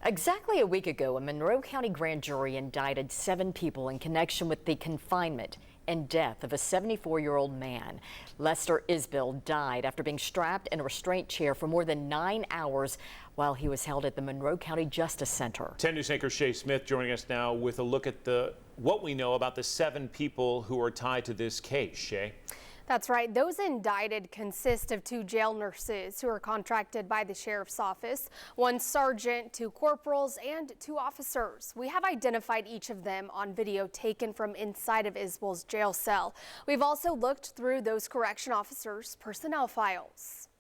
Exactly a week ago, a Monroe County grand jury indicted 7 people in connection with the confinement and death of a 74-year-old man. Lester Isbill died after being strapped in a restraint chair for more than 9 hours while he was held at the Monroe County Justice Center. 10 News anchor Shay Smith joining us now with a look at what we know about the 7 people who are tied to this case. Shay. That's right. Those indicted consist of 2 jail nurses who are contracted by the sheriff's office, 1 sergeant, 2 corporals, and 2 officers. We have identified each of them on video taken from inside of Isbill's jail cell. We've also looked through those correction officers' personnel files.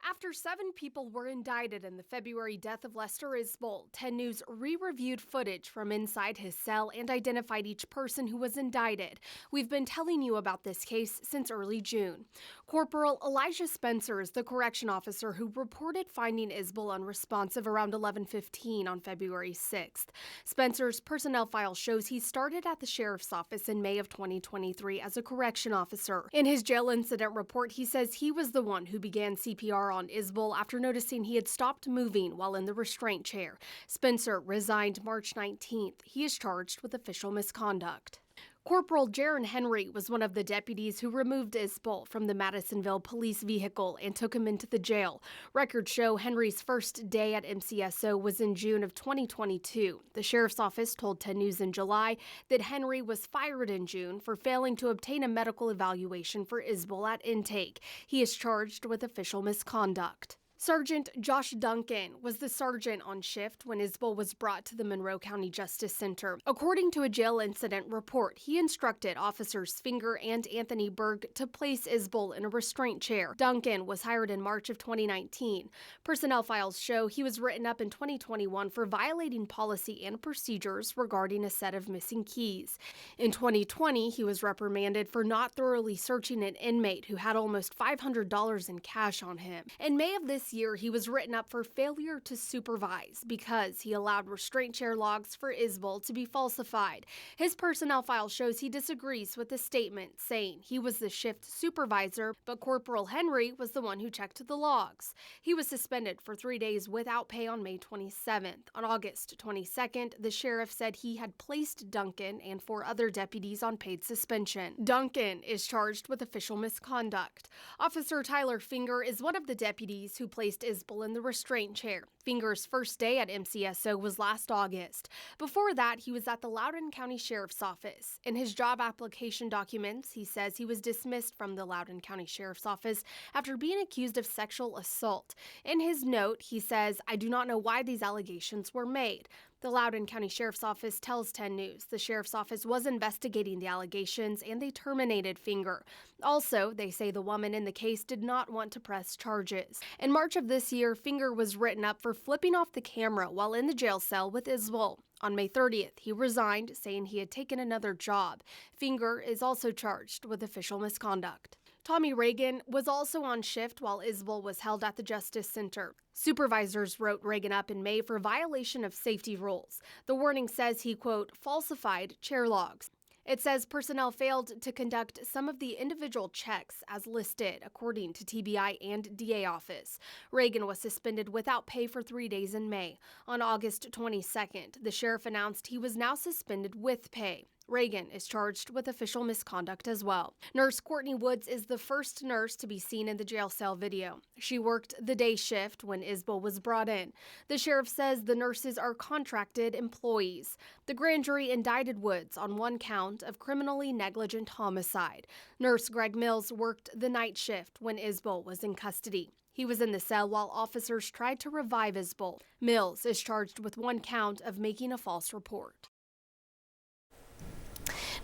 After 7 people were indicted in the February death of Lester Isbill, 10 News re-reviewed footage from inside his cell and identified each person who was indicted. We've been telling you about this case since early June. Corporal Elijah Spencer is the correction officer who reported finding Isbill unresponsive around 11:15 on February 6th. Spencer's personnel file shows he started at the sheriff's office in May of 2023 as a correction officer. In his jail incident report, he says he was the one who began CPR on Isbill after noticing he had stopped moving while in the restraint chair. Spencer resigned March 19th. He is charged with official misconduct. Corporal Jaron Henry was one of the deputies who removed Isbill from the Madisonville police vehicle and took him into the jail. Records show Henry's first day at MCSO was in June of 2022. The sheriff's office told 10 News in July that Henry was fired in June for failing to obtain a medical evaluation for Isbill at intake. He is charged with official misconduct. Sergeant Josh Duncan was the sergeant on shift when Isbill was brought to the Monroe County Justice Center. According to a jail incident report, he instructed officers Finger and Anthony Berg to place Isbill in a restraint chair. Duncan was hired in March of 2019. Personnel files show he was written up in 2021 for violating policy and procedures regarding a set of missing keys. In 2020, he was reprimanded for not thoroughly searching an inmate who had almost $500 in cash on him. In May of this year, he was written up for failure to supervise because he allowed restraint chair logs for Isbill to be falsified. His personnel file shows he disagrees with the statement, saying he was the shift supervisor, but Corporal Henry was the one who checked the logs. He was suspended for 3 days without pay on May 27th. On August 22nd, the sheriff said he had placed Duncan and 4 other deputies on paid suspension. Duncan is charged with official misconduct. Officer Tyler Finger is one of the deputies who placed Isbill in the restraint chair. Finger's first day at MCSO was last August. Before that, he was at the Loudoun County Sheriff's Office. In his job application documents, he says he was dismissed from the Loudoun County Sheriff's Office after being accused of sexual assault. In his note, he says, "I do not know why these allegations were made." The Loudoun County Sheriff's Office tells 10 News the Sheriff's Office was investigating the allegations and they terminated Finger. Also, they say the woman in the case did not want to press charges. In March of this year, Finger was written up for flipping off the camera while in the jail cell with Isbill. On May 30th, he resigned, saying he had taken another job. Finger is also charged with official misconduct. Tommy Reagan was also on shift while Isbill was held at the Justice Center. Supervisors wrote Reagan up in May for violation of safety rules. The warning says he, quote, falsified chair logs. It says personnel failed to conduct some of the individual checks as listed, according to TBI and DA office. Reagan was suspended without pay for 3 days in May. On August 22nd, the sheriff announced he was now suspended with pay. Reagan is charged with official misconduct as well. Nurse Courtney Woods is the first nurse to be seen in the jail cell video. She worked the day shift when Isbill was brought in. The sheriff says the nurses are contracted employees. The grand jury indicted Woods on 1 count of criminally negligent homicide. Nurse Greg Mills worked the night shift when Isbill was in custody. He was in the cell while officers tried to revive Isbill. Mills is charged with 1 count of making a false report.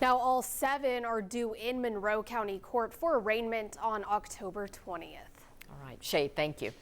Now, all 7 are due in Monroe County Court for arraignment on October 20th. All right, Shay, thank you.